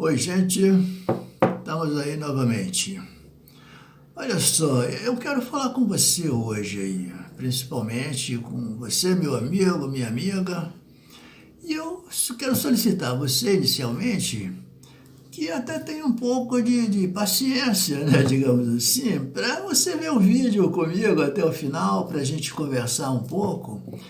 Oi, gente, estamos aí novamente. Olha só, eu quero falar com você hoje aí, principalmente com você, meu amigo, minha amiga, e eu quero solicitar a você inicialmente que até tenha um pouco de paciência, né, digamos assim, para você ver o vídeo comigo até o final, para a gente conversar um pouco.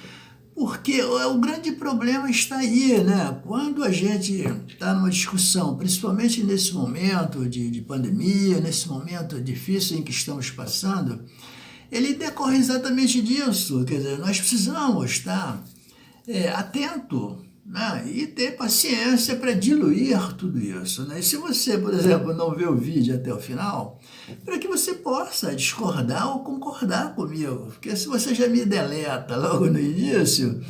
Porque o grande problema está aí, né? Quando a gente está numa discussão, principalmente nesse momento de pandemia, nesse momento difícil em que estamos passando, ele decorre exatamente disso. Quer dizer, nós precisamos estar atento, né? E ter paciência para diluir tudo isso, né? E se você, por exemplo, não vê o vídeo até o final, para que você possa discordar ou concordar comigo, porque se você já me deleta logo no início,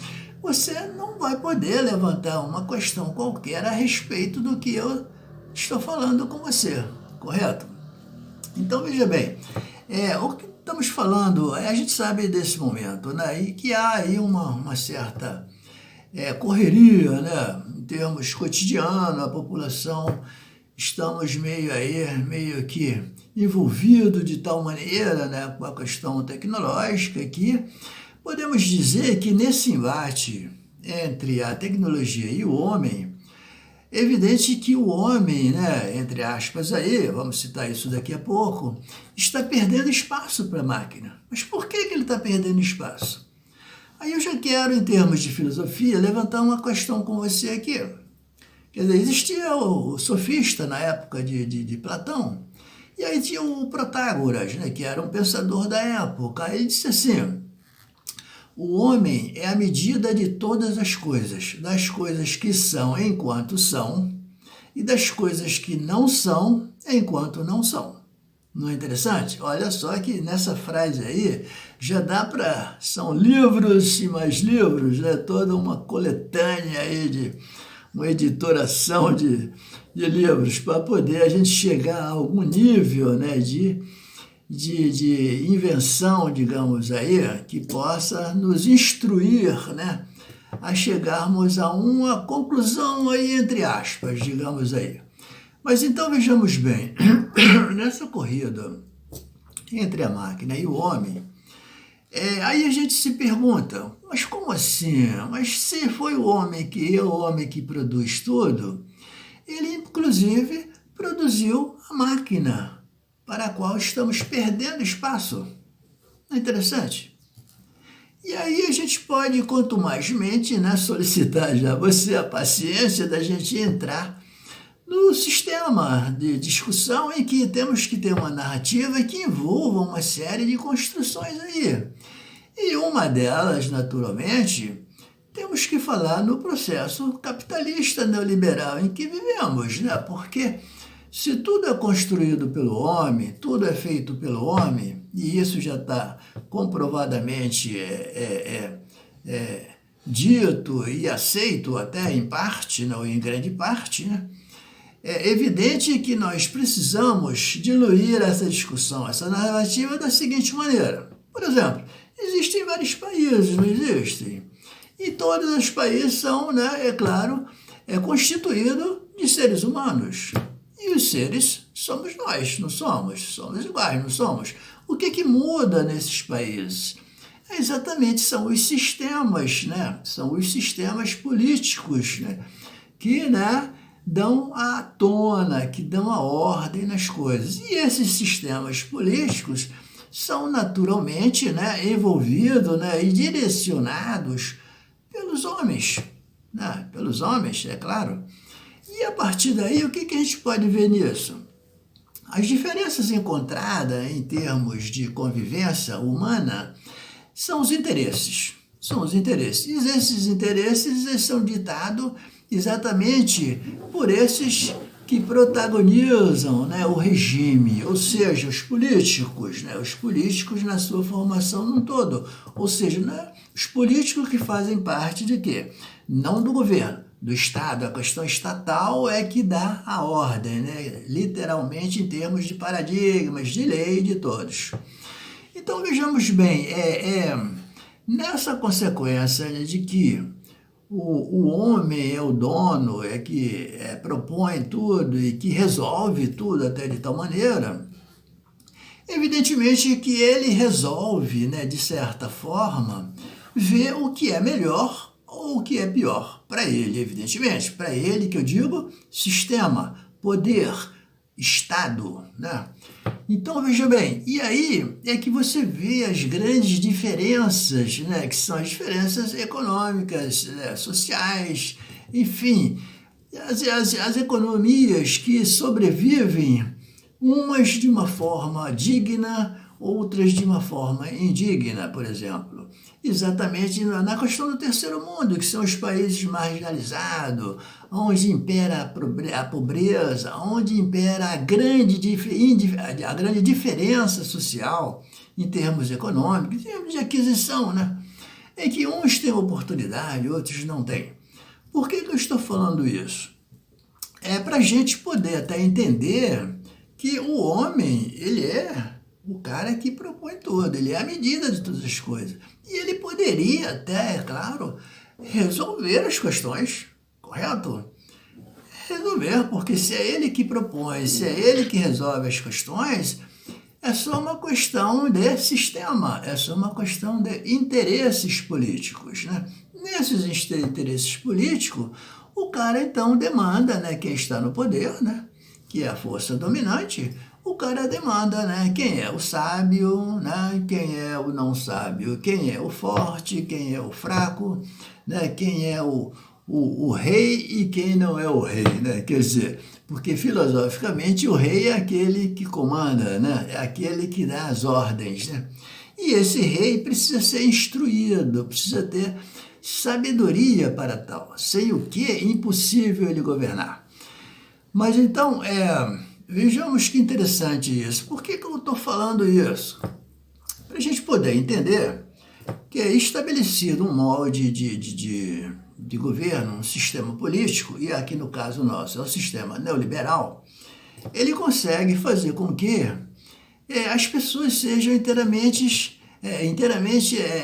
você não vai poder levantar uma questão qualquer a respeito do que eu estou falando com você, correto? Então, veja bem, o que estamos falando, a gente sabe desse momento, né? E que há aí uma certa correria, né? Em termos cotidianos, a população, estamos meio que envolvido de tal maneira, né, com a questão tecnológica que podemos dizer que nesse embate entre a tecnologia e o homem, é evidente que o homem, né, entre aspas aí, vamos citar isso daqui a pouco, está perdendo espaço para a máquina. Mas por que ele está perdendo espaço? Aí eu já quero, em termos de filosofia, levantar uma questão com você aqui. Quer dizer, existia o sofista na época de Platão, e aí tinha o Protágoras, né, que era um pensador da época. Aí ele disse assim: o homem é a medida de todas as coisas, das coisas que são enquanto são, e das coisas que não são enquanto não são. Não é interessante? Olha só que nessa frase aí já dá para... São livros e mais livros, né? Toda uma coletânea aí de uma editoração de livros para poder a gente chegar a algum nível, né, de invenção, digamos aí, que possa nos instruir, né, a chegarmos a uma conclusão aí, entre aspas, digamos aí. Mas então vejamos bem, nessa corrida entre a máquina e o homem, aí a gente se pergunta, mas como assim? Mas se foi o homem que produz tudo, ele inclusive produziu a máquina para a qual estamos perdendo espaço. Não é interessante? E aí a gente pode, quanto mais mente, né, solicitar já você a paciência da gente entrar no sistema de discussão em que temos que ter uma narrativa que envolva uma série de construções aí. E uma delas, naturalmente, temos que falar no processo capitalista neoliberal em que vivemos, né? Porque se tudo é construído pelo homem, tudo é feito pelo homem, e isso já está comprovadamente dito e aceito até em parte, não em grande parte, né? É evidente que nós precisamos diluir essa discussão, essa narrativa da seguinte maneira. Por exemplo, existem vários países, não existem? E todos os países são, né, é claro, constituídos de seres humanos. E os seres somos nós, não somos? Somos iguais, não somos? O que muda nesses países? Exatamente, são os sistemas, né? São os sistemas políticos, né? Que, né, dão a tona, que dão a ordem nas coisas. E esses sistemas políticos são naturalmente, né, envolvidos, né, e direcionados pelos homens, né? Pelos homens, é claro. E a partir daí, o que a gente pode ver nisso? As diferenças encontradas em termos de convivência humana são os interesses. São os interesses. E esses interesses eles são ditados exatamente por esses que protagonizam, né, o regime, ou seja, os políticos, né, os políticos na sua formação num todo, ou seja, né, os políticos que fazem parte de quê? Não do governo, do Estado. A questão estatal é que dá a ordem, né, literalmente em termos de paradigmas, de lei de todos. Então vejamos bem, nessa consequência de que o homem é o dono, é que propõe tudo e que resolve tudo até de tal maneira, evidentemente que ele resolve, né, de certa forma, ver o que é melhor ou o que é pior para ele, evidentemente. Para ele, que eu digo, sistema, poder, Estado, né? Então, veja bem, e aí é que você vê as grandes diferenças, né, que são as diferenças econômicas, né, sociais, enfim, as economias que sobrevivem, umas de uma forma digna, outras de uma forma indigna, por exemplo. Exatamente na questão do terceiro mundo, que são os países marginalizados, onde impera a pobreza, onde impera a grande diferença social em termos econômicos, em termos de aquisição, né? É que uns têm oportunidade, outros não têm. Por que eu estou falando isso? É para a gente poder até entender que o homem, ele é o cara que propõe tudo, ele é a medida de todas as coisas. E ele poderia até, é claro, resolver as questões, correto? Resolver, porque se é ele que propõe, se é ele que resolve as questões, é só uma questão de sistema, é só uma questão de interesses políticos, né? Nesses interesses políticos, o cara então demanda, né, quem está no poder, né, que é a força dominante, o cara demanda, né, quem é o sábio, né, quem é o não sábio, quem é o forte, quem é o fraco, né, quem é o rei e quem não é o rei, né? Quer dizer, porque filosoficamente o rei é aquele que comanda, né? É aquele que dá as ordens, né? E esse rei precisa ser instruído, precisa ter sabedoria para tal, sem o que é impossível ele governar. Mas então, vejamos que interessante isso. Por que eu estou falando isso? Para a gente poder entender que é estabelecido um molde de governo, um sistema político, e aqui no caso nosso é o sistema neoliberal, ele consegue fazer com que as pessoas sejam inteiramente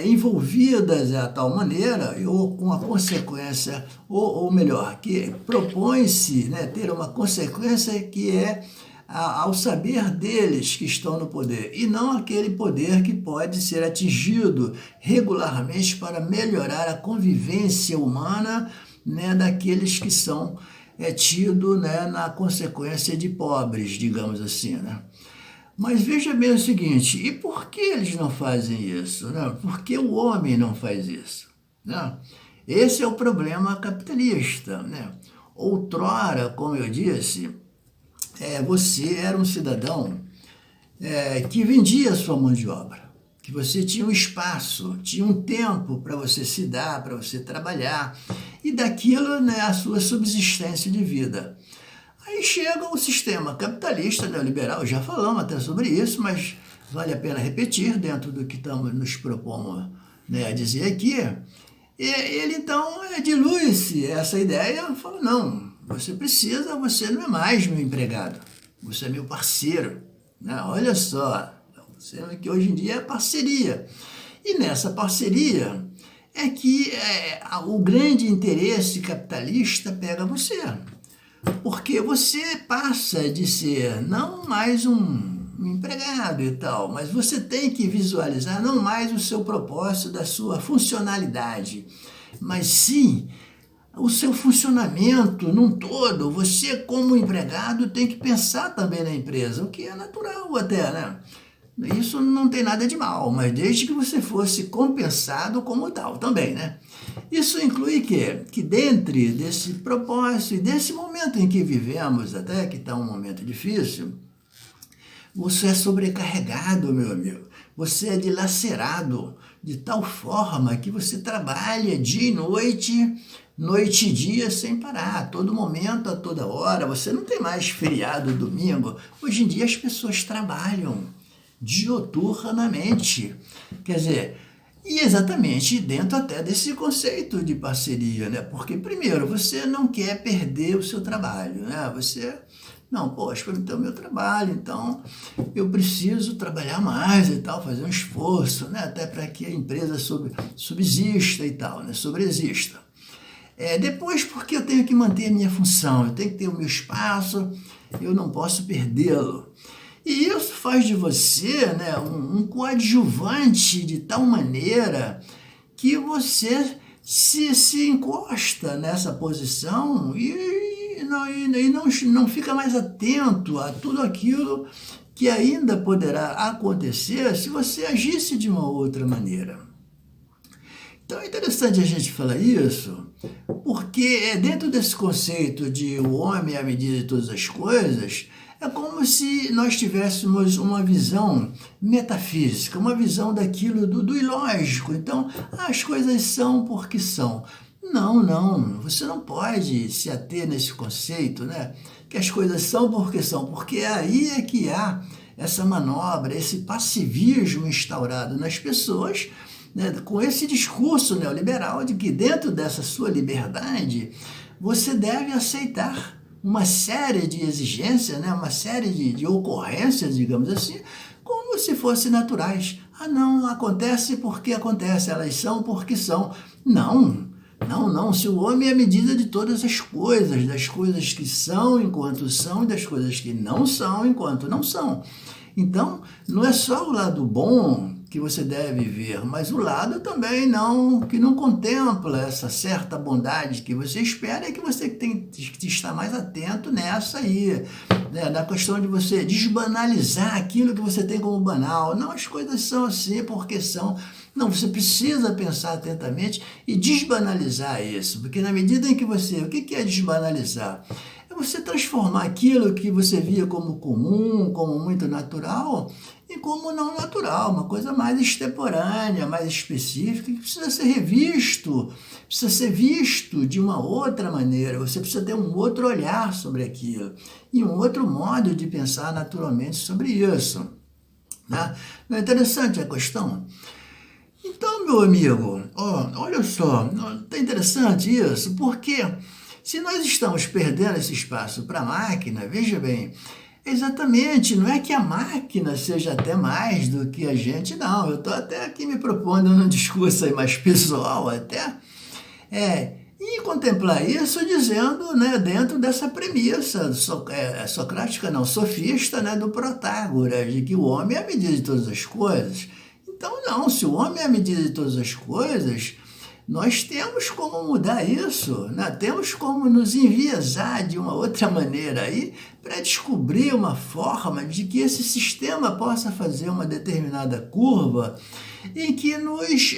envolvidas de tal maneira, ou com a consequência, ou melhor, que propõe-se, né, ter uma consequência que é ao saber deles que estão no poder, e não aquele poder que pode ser atingido regularmente para melhorar a convivência humana, né, daqueles que são tidos, né, na consequência de pobres, digamos assim, né? Mas veja bem o seguinte, e por que eles não fazem isso, né? Por que o homem não faz isso, né? Esse é o problema capitalista, né? Outrora, como eu disse, você era um cidadão que vendia a sua mão de obra, que você tinha um espaço, tinha um tempo para você se dar, para você trabalhar, e daquilo, né, a sua subsistência de vida. Aí chega o sistema capitalista neoliberal, já falamos até sobre isso, mas vale a pena repetir dentro do que estamos nos propondo, né, a dizer aqui. E ele então dilui-se essa ideia e fala, não, você não é mais meu empregado, você é meu parceiro, né? Olha só, você que hoje em dia é parceria. E nessa parceria é que o grande interesse capitalista pega você. Porque você passa de ser não mais um empregado e tal, mas você tem que visualizar não mais o seu propósito, da sua funcionalidade, mas sim o seu funcionamento num todo. Você, como empregado, tem que pensar também na empresa, o que é natural até, né? Isso não tem nada de mal, mas desde que você fosse compensado como tal também, né? Isso inclui que dentro desse propósito e desse momento em que vivemos, até que está um momento difícil, você é sobrecarregado, meu amigo. Você é dilacerado de tal forma que você trabalha dia e noite, noite e dia sem parar, a todo momento, a toda hora. Você não tem mais feriado domingo. Hoje em dia as pessoas trabalham dioturnamente. Quer dizer, e exatamente dentro até desse conceito de parceria, né? Porque, primeiro, você não quer perder o seu trabalho, né? Você, não, poxa, então, meu trabalho, então eu preciso trabalhar mais e tal, fazer um esforço, né? Até para que a empresa subsista e tal, né? Sobreexista. Depois, porque eu tenho que manter a minha função, eu tenho que ter o meu espaço, eu não posso perdê-lo. E isso faz de você, né, um coadjuvante de tal maneira que você se encosta nessa posição e não fica mais atento a tudo aquilo que ainda poderá acontecer se você agisse de uma outra maneira. Então é interessante a gente falar isso, porque dentro desse conceito de o homem à medida de todas as coisas, é como se nós tivéssemos uma visão metafísica, uma visão daquilo do ilógico. Então, as coisas são porque são. Não, você não pode se ater nesse conceito, né? Que as coisas são porque são, porque aí é que há essa manobra, esse passivismo instaurado nas pessoas, né, com esse discurso neoliberal de que dentro dessa sua liberdade você deve aceitar uma série de exigências, né, uma série de ocorrências, digamos assim, como se fossem naturais. Não, acontece porque acontece, elas são porque são. Não, se o homem é a medida de todas as coisas, das coisas que são enquanto são e das coisas que não são enquanto não são. Então, não é só o lado bom que você deve ver, mas o lado também que não contempla essa certa bondade que você espera e que você tem que estar mais atento nessa aí, né? Na questão de você desbanalizar aquilo que você tem como banal. Não, as coisas são assim porque são. Não, você precisa pensar atentamente e desbanalizar isso, porque na medida em que você... O que é desbanalizar? É você transformar aquilo que você via como comum, como muito natural, em como não natural, uma coisa mais extemporânea, mais específica, que precisa ser revisto, precisa ser visto de uma outra maneira, você precisa ter um outro olhar sobre aquilo, e um outro modo de pensar naturalmente sobre isso. Né? Não é interessante a questão? Então, meu amigo, olha só, é interessante isso, porque se nós estamos perdendo esse espaço para a máquina, veja bem, exatamente, não é que a máquina seja até mais do que a gente, não. Eu estou até aqui me propondo num discurso aí mais pessoal até, e contemplar isso dizendo, né, dentro dessa premissa socrática, não, sofista, né, do Protágoras, de que o homem é a medida de todas as coisas. Então, não, se o homem é a medida de todas as coisas, nós temos como mudar isso, né? Temos como nos enviesar de uma outra maneira aí para descobrir uma forma de que esse sistema possa fazer uma determinada curva em que nos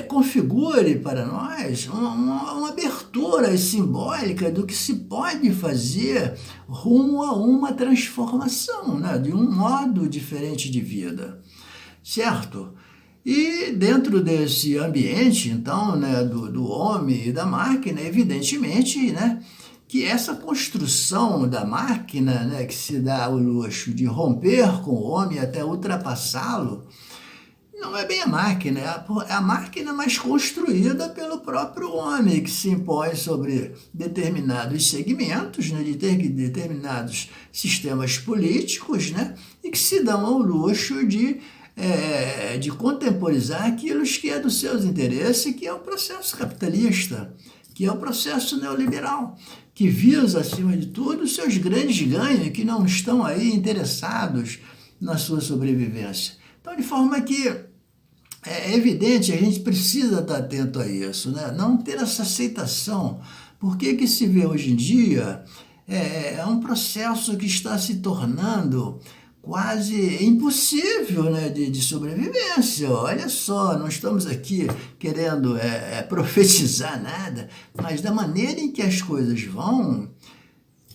configure para nós uma abertura simbólica do que se pode fazer rumo a uma transformação, né? De um modo diferente de vida. Certo? E dentro desse ambiente, então, né, do homem e da máquina, evidentemente, né, que essa construção da máquina, né, que se dá o luxo de romper com o homem até ultrapassá-lo, não é bem a máquina, é a máquina mais construída pelo próprio homem, que se impõe sobre determinados segmentos, né, de determinados sistemas políticos, né, e que se dão ao luxo de contemporizar aquilo que é dos seus interesses, que é o processo capitalista, que é o processo neoliberal, que visa, acima de tudo, os seus grandes ganhos, que não estão aí interessados na sua sobrevivência. Então, de forma que é evidente, a gente precisa estar atento a isso, né? Não ter essa aceitação. Porque que se vê hoje em dia é um processo que está se tornando quase impossível, né, de sobrevivência. Olha só, não estamos aqui querendo profetizar nada, mas da maneira em que as coisas vão,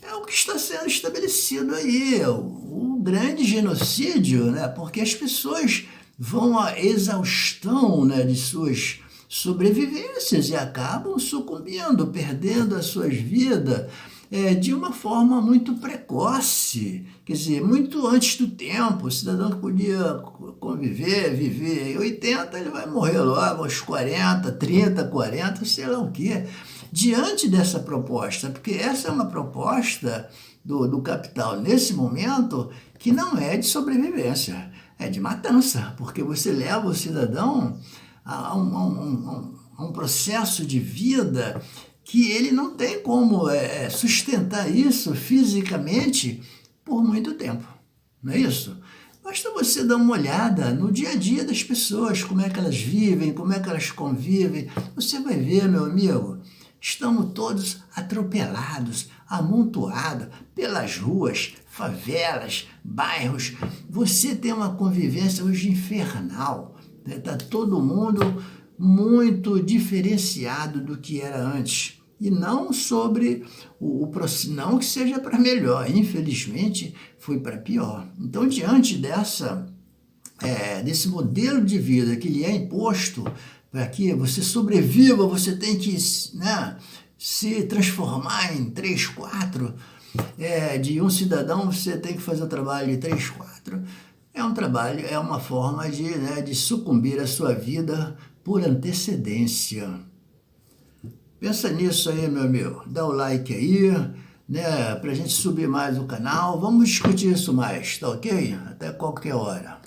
é o que está sendo estabelecido aí, o grande genocídio, né, porque as pessoas vão à exaustão, né, de suas sobrevivências e acabam sucumbindo, perdendo as suas vidas, de uma forma muito precoce, quer dizer, muito antes do tempo. O cidadão que podia conviver, viver em 80, ele vai morrer logo aos 40, 30, 40, sei lá o quê. Diante dessa proposta, porque essa é uma proposta do capital nesse momento que não é de sobrevivência, é de matança, porque você leva o cidadão a a um processo de vida que ele não tem como sustentar isso fisicamente por muito tempo, não é isso? Basta você dar uma olhada no dia a dia das pessoas, como é que elas vivem, como é que elas convivem. Você vai ver, meu amigo, estamos todos atropelados, amontoados pelas ruas, favelas, bairros. Você tem uma convivência hoje infernal. Está todo mundo muito diferenciado do que era antes. E não sobre não que seja para melhor, infelizmente foi para pior. Então, diante desse modelo de vida que lhe é imposto, para que você sobreviva, você tem que, né, se transformar em 3, 4, de um cidadão você tem que fazer o trabalho de 3, 4. É um trabalho, é uma forma de sucumbir à sua vida por antecedência. Pensa nisso aí, meu amigo. Dá o like aí, né, pra gente subir mais o canal. Vamos discutir isso mais, tá ok? Até qualquer hora.